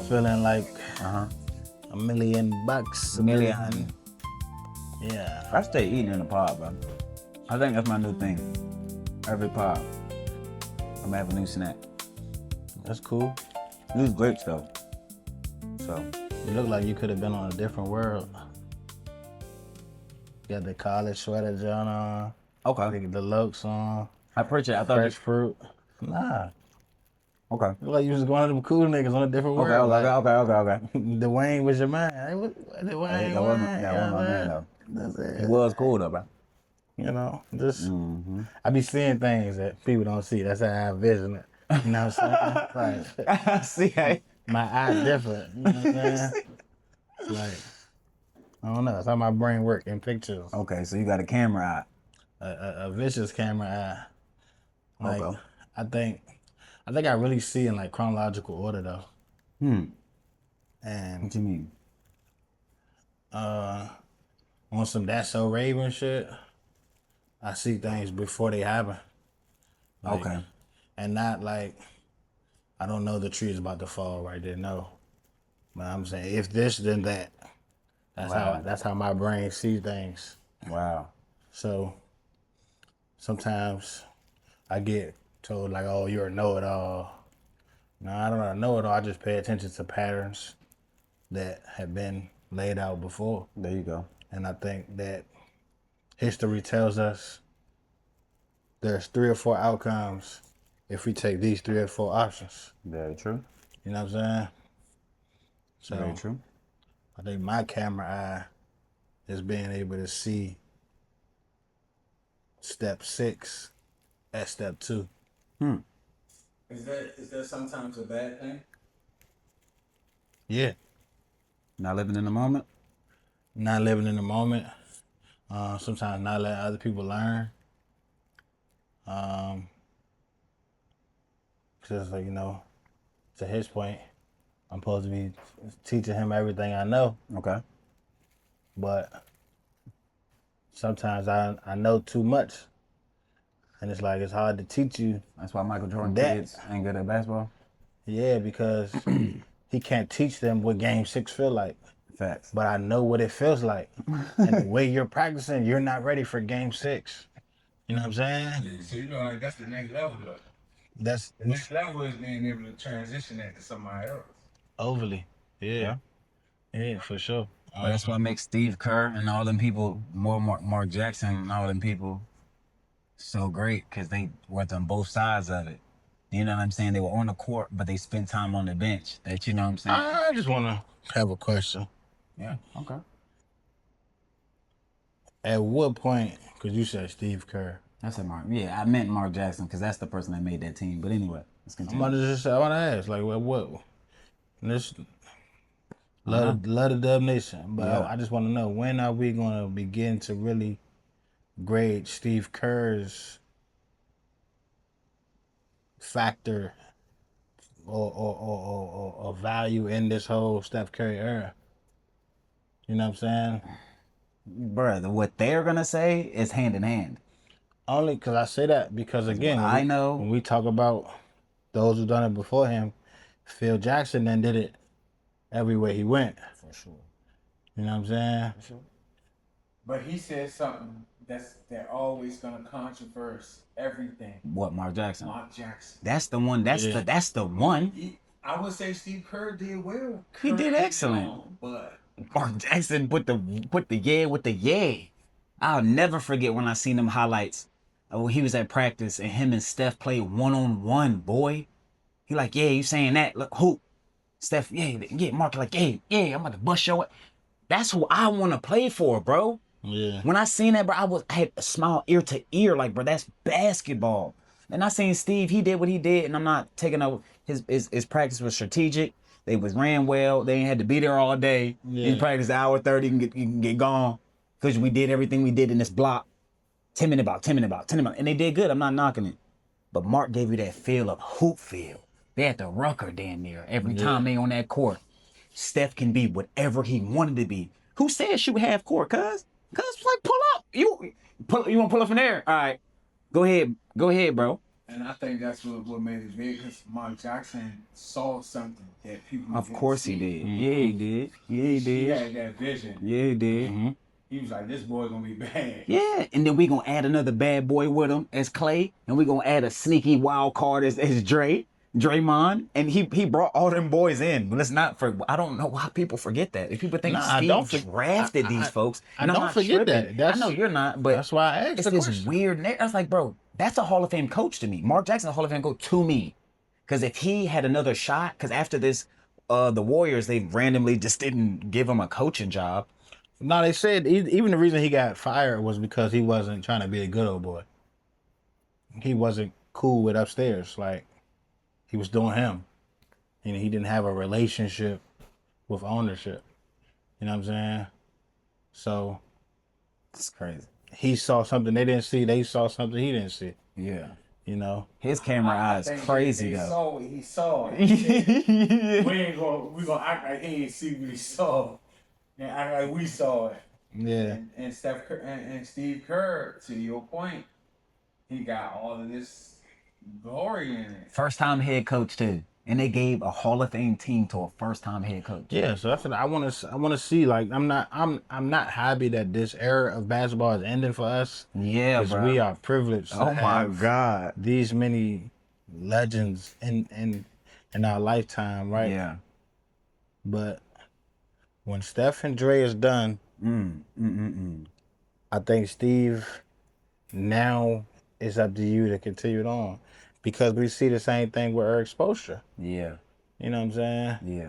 feeling like Uh-huh. $1 million. Million. Yeah. I stay eating in the pod, bro. I think that's my new thing. Every pod, I'm gonna have a new snack. That's cool. These grapes though. So You look like you could have been on a different world. You got the college sweater John on, okay. the Lokes on, I appreciate it. I thought fresh fruit. Nah. okay. Look like you was going to them cool niggas on a different Okay, world. okay. Dwayne was your man. Hey, Dwayne, That wasn't my man though. That's it. He was cool though, bro. You know, just Mm-hmm. I be seeing things that people don't see. That's how I envision it. You know what I'm saying? Like, See, hey. my eye different. You know what I'm saying? It's like, I don't know. That's how my brain work in pictures. Okay, so you got a camera eye. A vicious camera eye. Like, Okay. I think I really see in like chronological order though. And What you mean? on some That's So Raven shit, I see things before they happen. Like, Okay. And not like, I don't know the tree is about to fall right there. No. But I'm saying, if this, then that. That's how my brain sees things. Wow. So sometimes I get told like, oh, you're a know-it-all. No, I don't know it all. I just pay attention to patterns that have been laid out before. There you go. And I think that history tells us there's 3 or 4 outcomes if we take these 3 or 4 options. Very true. You know what I'm saying? So Very true. I think my camera eye is being able to see step 6 at step 2. Is that sometimes a bad thing? Yeah. Not living in the moment. Not living in the moment. Sometimes not letting other people learn. Because, like, you know, to his point, I'm supposed to be teaching him everything I know. Okay. But sometimes I know too much. And it's like, it's hard to teach you. That's why Michael Jordan That- kids ain't good at basketball. Yeah, because he can't teach them what Game 6 feel like. Facts. But I know what it feels like. And the way you're practicing, you're not ready for Game 6. You know what I'm saying? So you know, like that's the next level. Though. That's The next level is being able to transition that to somebody else. overly. Yeah. Yeah, for sure. But that's what makes Steve Kerr and all them people, Mark Jackson and all them people so great, because they worked on both sides of it. You know what I'm saying? They were on the court, but they spent time on the bench. That, you know what I'm saying? I just want to have a question. Yeah, okay. At what point, because you said Steve Kerr, That's a Mark. Yeah, I meant Mark Jackson, because that's the person that made that team. But anyway, let's I continue. want to ask, like, what? This love the Dub Nation, but Yeah. I just want to know, when are we going to begin to really grade Steve Kerr's factor or value in this whole Steph Curry era? You know what I'm saying? Bruh, what they're going to say is hand in hand. Only because I say that because, again, what I know. when we talk about those who done it before him, Phil Jackson then did it everywhere he went. For sure. You know what I'm saying? But he said something they're always gonna controverse everything. What, Mark Jackson? Mark Jackson. That's the one. That's the one. I would say Steve Kerr did well. He did excellent. But Mark Jackson put the yeah with the yeah. I'll never forget when I seen them highlights. When he was at practice and him and Steph played 1-on-1, boy. He like, yeah, you saying that? Look, who? Steph, yeah, Mark like, yeah, I'm about to bust your. That's who I want to play for, bro. Yeah. When I seen that, bro, I had a smile ear to ear, like, bro, that's basketball. And I seen Steve, he did what he did, and I'm not taking over. His practice was strategic. They ran well. They ain't had to be there all day. Yeah. He practiced an hour 30, you can get gone. Because we did everything we did in this block. 10 minute block. And they did good. I'm not knocking it. But Mark gave you that feel of hoop feel. They had the rucker damn near every time they on that court. Steph can be whatever he wanted to be. Who said shoot half court, cuz? Cuz, like, pull up. You want to pull up from there? All right. Go ahead, bro. And I think that's what made it big, because Mark Jackson saw something that people Of didn't course he see. did. Yeah, he did. Yeah, he He did. had that vision. Yeah, he did. Mm-hmm. He was like, this boy gonna be bad. Yeah, and then we gonna add another bad boy with him as Clay, and we gonna add a sneaky wild card as Draymond, and he brought all them boys in. But let's not for I don't know why people forget that. If people think Nah, I Steve don't drafted these folks, I and I'm don't not forget tripping. that. I know you're not, but That's why I asked it's the this question. weird. I was like, bro, that's a Hall of Fame coach to me. Mark Jackson, a Hall of Fame coach to me, because if he had another shot, because after this, the Warriors they randomly just didn't give him a coaching job. No, they said even the reason he got fired was because he wasn't trying to be a good old boy. He wasn't cool with upstairs. Like, he was doing him. And he didn't have a relationship with ownership. You know what I'm saying? So It's crazy. he saw something they didn't see. They saw something he didn't see. Yeah, You know? his camera I eyes think crazy they though. saw what he saw. He said, Yeah. we gonna act like he ain't see what he saw, and act like we saw it. Yeah. And Steph Cur- and Steve Kerr, to your point, he got all of this glory in it. First time head coach too, and they gave a Hall of Fame team to a first time head coach. Yeah, so that's what I want to see. Like, I'm not happy that this era of basketball is ending for us. Yeah, Because bro. we are privileged to Oh my have God. these many legends in our lifetime, right? Yeah. But when Steph and Dre is done, I think Steve, now it's up to you to continue it on, because we see the same thing with Eric Spoelstra. Yeah. You know what I'm saying? Yeah.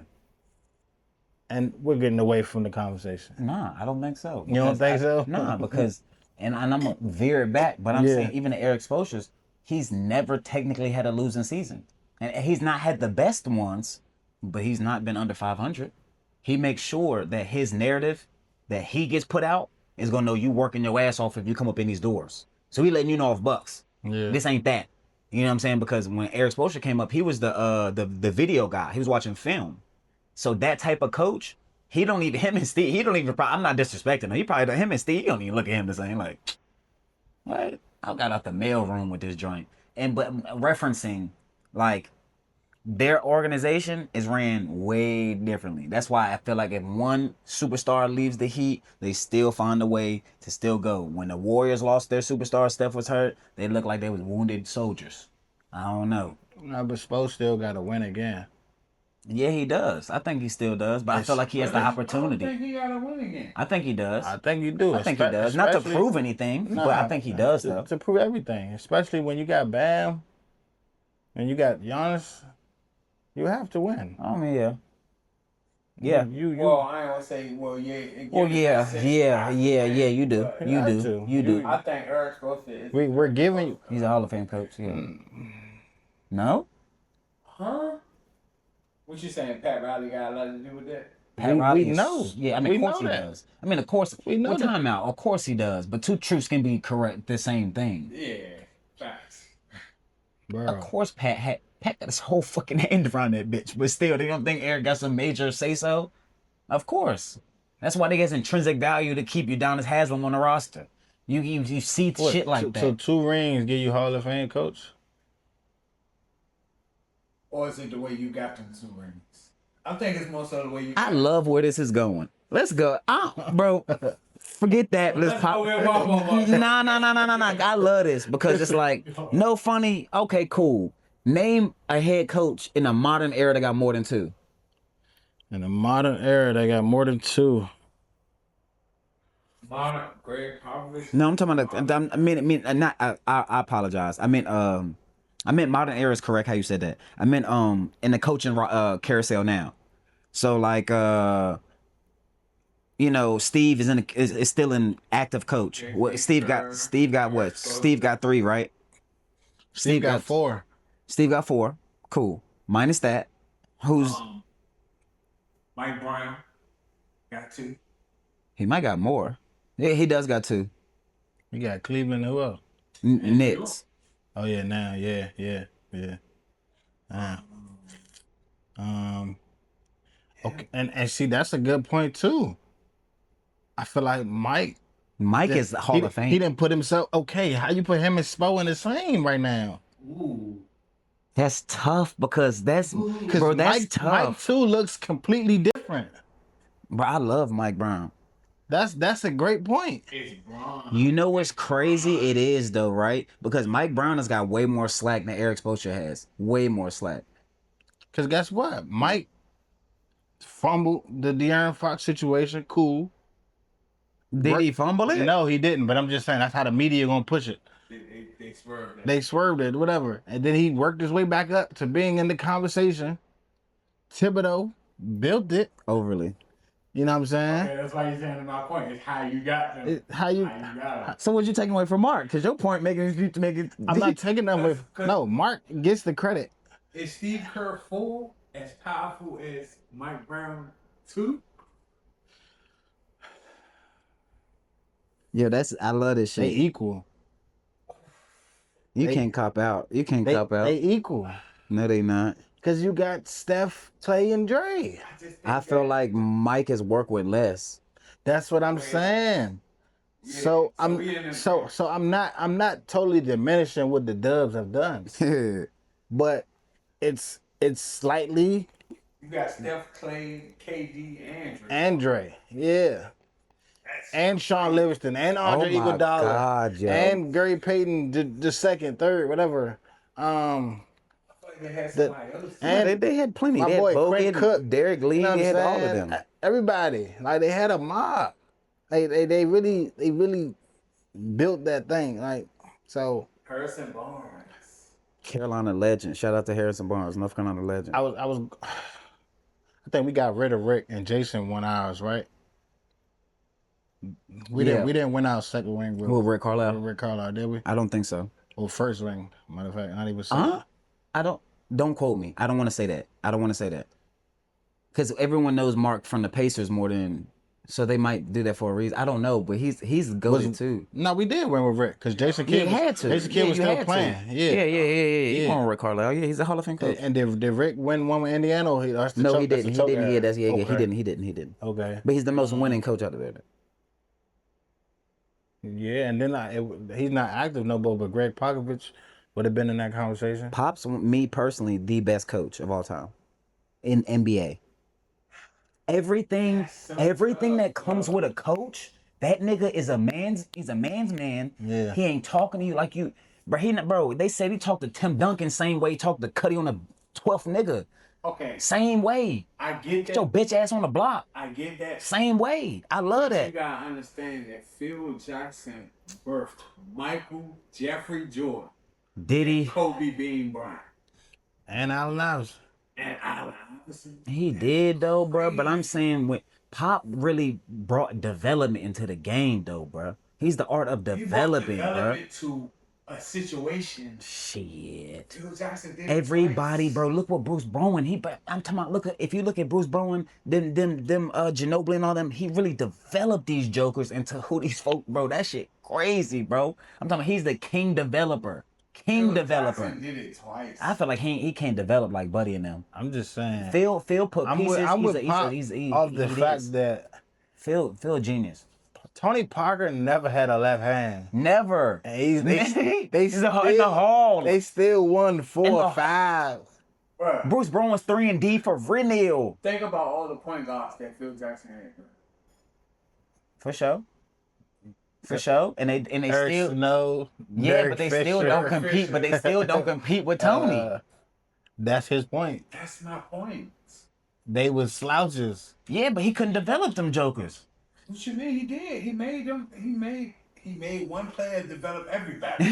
And we're getting away from the conversation. Nah, I don't think so. You don't think so? Nah, because and I'm gonna veer it back, but I'm Yeah. saying even the Eric Spoelstra's, he's never technically had a losing season, and he's not had the best ones, but he's not been under 500. He makes sure that his narrative that he gets put out is gonna know you working your ass off if you come up in these doors. So he letting you know off Bucks. Yeah. This ain't that. You know what I'm saying? Because when Eric Spoelstra came up, he was the video guy. He was watching film. So that type of coach, he don't even him and Steve. He don't even. I'm not disrespecting him. He probably don't, him and Steve. He don't even look at him the same. Like, what? I got out the mail room with this joint. And but referencing like their organization is ran way differently. That's why I feel like if one superstar leaves the Heat, they still find a way to still go. When the Warriors lost their superstar, Steph was hurt, they looked like they was wounded soldiers. I don't know. No, but Spo still got to win again. Yeah, he does. I think he still does, but I feel like he has the I opportunity. don't think he gotta win again. I think he does. I think you do. I think he does. Not to especially- prove anything, but I think he does, to, though. to prove everything, especially when you got Bam and you got Giannis. You have to win. I mean, yeah. Yeah. You Well, I ain't gonna say, well, yeah. it Well, gives yeah, a sense. yeah, yeah, yeah, you do. But You have do. to. You do. I think Eric Spoelstra is. we're giving you. He's a Hall of Fame coach, yeah. No? Huh? What you saying? Pat Riley got a lot to do with that? Pat We Riley is- know. Yeah, I mean, We of course know he that. does. I mean, of course. We know Well, that. time out. Of course he does. But two truths can be correct, the same thing. Yeah, facts. Bro. Of course, Pat got his whole fucking hand around that bitch. But still, they don't think Eric got some major say so? Of course. That's why they get intrinsic value to keep Udonis Haslam on the roster. You see What, shit like so, that. So 2 rings give you Hall of Fame coach? Or is it the way you got them 2 rings? I think it's more so the way you. I love where this is going. Let's go. Bro, forget that. Let's pop. go with Bob. Nah. I love this because it's like, no funny. Okay, cool. Name a head coach in a modern era that got more than 2. In the modern era, they got more than 2. Greg Popovich. No, I'm talking about. I mean, not. I apologize. I meant modern era is correct how you said that. I meant in the coaching carousel now. So like you know, Steve is still an active coach. What Steve got what? Steve got 3, right? Steve got 4. Steve got 4. Cool. Minus that. Who's Mike Brown got 2. he might got more. Yeah, he does got 2. You got Cleveland, who else? Knicks. Oh yeah, now, yeah. Okay, and see, that's a good point too. I feel like Mike Mike is the Hall of Fame. He didn't put himself. Okay, how you put him and Spo in the same right now? Ooh. That's tough because that's Because bro. That's Mike tough. too looks completely different. Bro, I love Mike Brown. That's a great point. It's Braun. You know what's crazy? It is though, right? Because Mike Brown has got way more slack than Eric Spoelstra has. Way more slack. Because guess what? Mike fumbled the De'Aaron Fox situation. Cool. Did he fumble it? No, he didn't. But I'm just saying that's how the media gonna push it. They swerved that. They swerved it, whatever. And then he worked his way back up to being in the conversation. Thibodeau built it. Overly. You know what I'm saying? Okay, that's why you're saying my point. It's how you got them. How you? How you got them. So what you taking away from Mark? Because your point making you to make it. I'm not taking them with. Cause- No, Mark gets the credit. Is Steve Kerr full as powerful as Mike Brown too? Yeah, I love this They shit. equal. You they- can't cop out. You can't They, cop out. they equal. No, they not. Cause you got Steph, Clay, and Dre. I feel like Mike has worked with less. That's what I'm saying. So I'm not totally diminishing what the Dubs have done, but it's slightly You got Steph, Clay, KD, and Dre. Andre, yeah, and Sean Livingston, and Andre Oh my Iguodala, God, yo. and Gary Payton, the second, third, whatever. I feel like they had somebody else. And they had plenty. my They had boy Bogut, Quinn Cook, Derek Lee, you know what they I'm had all of saying? them. Everybody, like they had a mob. They really built that thing. Like so. Harrison Barnes. Carolina legend. Shout out to Harrison Barnes, North Carolina legend. I think we got rid of Rick and Jason won ours, right? We didn't win our second ring with With Rick Carlisle? Rick Carlisle, did we? I don't think so. Or first ring, matter of fact, not even second. Don't quote me. I don't want to say that. Because everyone knows Mark from the Pacers more than, so they might do that for a reason. I don't know, but he's goated too. No, we did win with Rick because Jason Kidd had to. Jason Kidd was you still had to. playing. Yeah. He Yeah. won with Rick Carlisle. Yeah, he's a Hall of Fame coach. And did Rick win one with Indiana? Or that's the No, choke- he that's didn't. the choke He didn't. era? Yeah, that's he Okay. didn't. He didn't. Okay. But he's the most winning coach out of there. Yeah, and then he's not active no more, but Greg Popovich would have been in that conversation. Pop's, me personally, the best coach of all time in NBA. Everything that comes with a coach, that nigga is he's a man's man. Yeah. He ain't talking to you like you, bro, they said he talked to Tim Duncan same way he talked to Cuddy on the 12th nigga. Okay, Same way. I get Get that. your bitch ass on the block. I get that. Same way. I love You that. gotta understand that Phil Jackson birthed Michael Jeffrey Jordan, Did he? Kobe Bean Bryant, And Allen Iverson. and Allen Iverson. He did though, bro. But I'm saying when Pop really brought development into the game though, bro. He's the art of He brought developing, bro. development to a situation. Shit. Phil Jackson did. Everybody, twice. bro. Look what Bruce Bowen. I'm talking about. If you look at Bruce Bowen, them Ginobili and all them, he really developed these jokers into who these folk, bro. That shit crazy, bro. I'm talking. He's the king developer. Phil Jackson did it twice. I feel like he can't develop like Buddy and them. I'm just saying. Phil put I'm pieces. with Pop of the fact that Phil a genius. Tony Parker never had a left hand. Never. And He's in the still- hall. They still won 4 In or the- 5. Bruh, Bruce Brown's 3 and D for real. think about all the point guards that Phil Jackson had. Bro. For sure. For sure. And they Eric still Snow, yeah, Derek but they Fisher. still don't compete. But they still don't compete with Tony. That's his point. That's my point. They was slouches. Yeah, but he couldn't develop them jokers. What you mean? He did. He made them. He made one player develop everybody.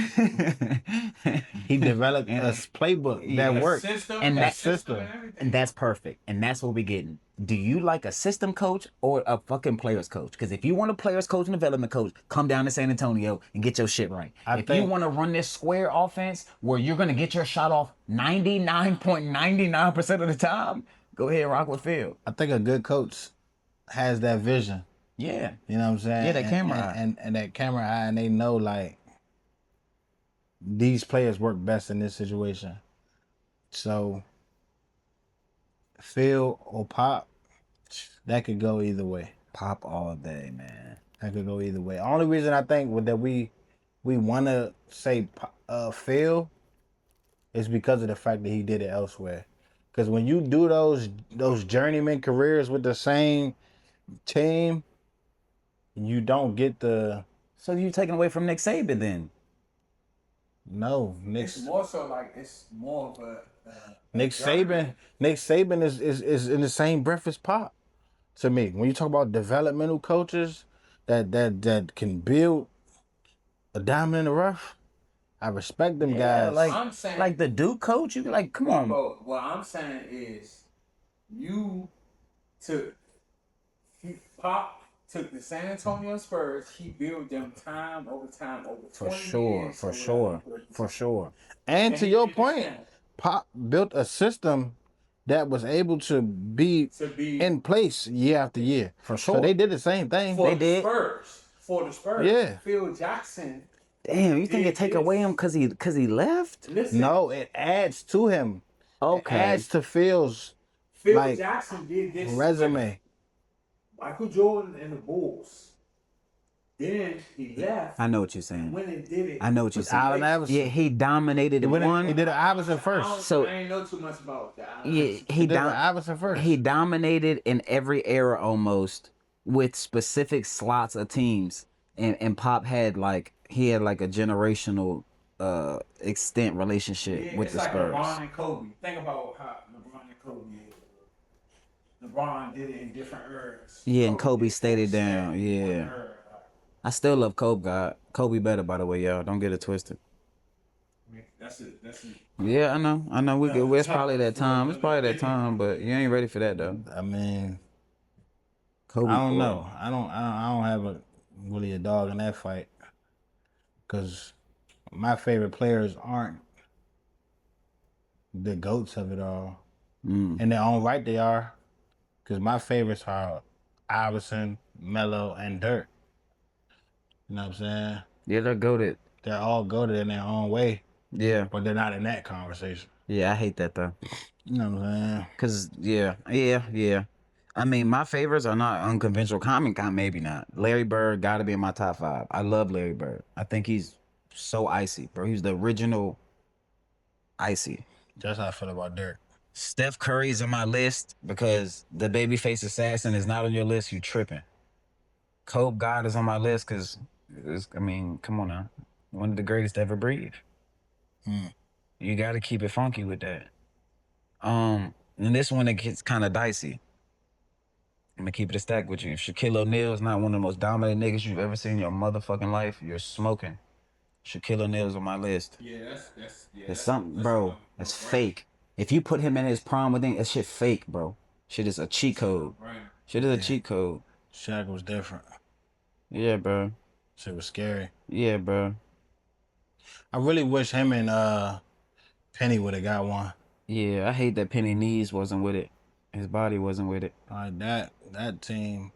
He developed a playbook that A worked. system, And a that system, system. and everything. And that's perfect. And that's what we're getting. Do you like a system coach or a fucking players coach? Because if you want a players coach and development coach, come down to San Antonio and get your shit right. I If you think- want to run this square offense where you're going to get your shot off 99.99% of the time, go ahead and rock with Phil. I think a good coach has that vision. Yeah. You know what I'm saying? Yeah, that camera eye. And that camera eye, and they know like these players work best in this situation. So Phil or Pop, that could go either way. Pop all day, man. That could go either way. Only reason I think that we want to say Phil it's because of the fact that he did it elsewhere. Because when you do those journeyman careers with the same team, you don't get the So you taking away from Nick Saban then? no It's more so like it's more of a Nick Saban. Nick Saban is in the same breath as Pop. To me, when you talk about developmental coaches that can build a diamond in the rough, I respect them guys. I'm saying, Like the Duke coach, you be like, come on. But what I'm saying is, Pop took the San Antonio Spurs. He built them time over time over 20 years. For sure. And to your point, Pop built a system that was able to be in place year after year. For sure. So they did the same thing. For They did. For the Spurs. Yeah. Phil Jackson. Damn, you think it take away him because he left? Listen, No, it adds to him. Okay. It adds to Phil's Phil like, Jackson did this resume. Michael Jordan and the Bulls. Then he left. I know what you're saying. When it did it. I know what you're saying. Allen Iverson. Yeah, he dominated one. He did it Iverson first. So- I ain't know too much about that. Yeah, He did it Iverson first. he dominated in every era almost with specific slots of teams. And Pop had like a generational extent relationship with it's the like Spurs. LeBron and Kobe. Think about how LeBron and Kobe. LeBron did it in different eras. Yeah, and Kobe did stayed it that down. in Yeah. one era. I still love Kobe, God. Kobe better, by the way, y'all. Don't get it twisted. That's it. Yeah, I know. Yeah, It's probably that time. It's probably that time, but you ain't ready for that though. I mean, Kobe. I don't cool. know. I don't have really a dog in that fight. Because my favorite players aren't the GOATs of it all. In their own right, they are. Because my favorites are Iverson, Melo, and Dirk. You know what I'm saying? Yeah, they're goated. They're all goated in their own way, Yeah. but they're not in that conversation. Yeah, I hate that though. You know what I'm saying? Cause yeah. I mean, my favorites are not unconventional. Maybe not. Larry Bird got to be in my top 5. I love Larry Bird. I think he's so icy, bro. He's the original icy. That's how I feel about Dirk. Steph Curry's on my list because the babyface assassin is not on your list. You tripping. Kobe God is on my list because, come on now. One of the greatest to ever breathe. You got to keep it funky with that. And this one, it gets kind of dicey. I'm going to keep it a stack with you. If Shaquille O'Neal is not one of the most dominant niggas you've ever seen in your motherfucking life, you're smoking. Shaquille O'Neal's on my list. Yeah, It's something, bro. It's fake. If you put him in his prime with him, that shit fake, bro. Shit is a cheat code. Right. Shit is a cheat code. Shaq was different. Yeah, bro. Shit was scary. Yeah, bro. I really wish him and Penny would have got one. Yeah, I hate that Penny knees wasn't with it. His body wasn't with it. Like that team,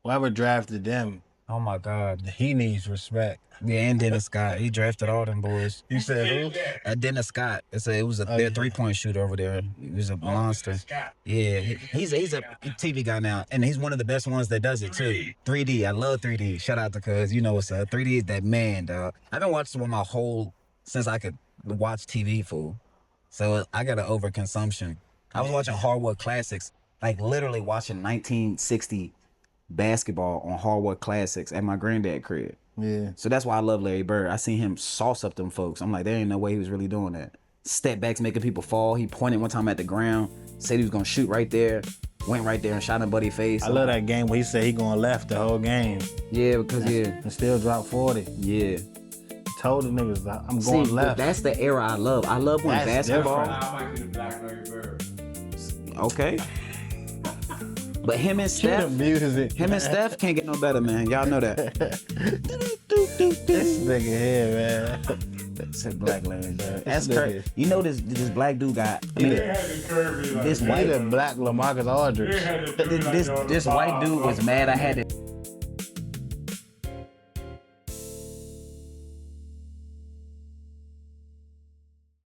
whoever drafted them, Oh my God. he needs respect. Yeah, and Dennis Scott. He drafted all them boys. You said who? Dennis Scott. It was their 3-point shooter over there. He was a monster. Yeah, he's a TV guy now, and he's one of the best ones that does it too. 3D. I love 3D. Shout out to Cuz. You know what's up. 3D is that man, dog. I've been watching one since I could watch TV, fool. So I got an overconsumption. I was watching Hardwood Classics, like literally watching 1960 basketball on Hardwood Classics at my granddad crib. Yeah. So that's why I love Larry Bird. I seen him sauce up them folks. I'm like, there ain't no way he was really doing that. Step backs making people fall. He pointed one time at the ground, said he was gonna shoot right there, went right there and shot in Buddy's face. I love that game where he said he going left the whole game Yeah, because and still dropped 40. yeah. Told the niggas I'm See, going but left. that's the era I love. I love when That's basketball. different. I might be the Black Larry Bird. Okay. But him and Cue the Steph, music. him and Steph can't get no better, man. Y'all know that. This nigga here, man. That's a Black Larry Bird. That's This crazy. nigga. You know this black dude got. I They mean, had to curve me like this that. He white the black LaMarcus Aldridge. They had to do me like this that. white dude was mad. I had it.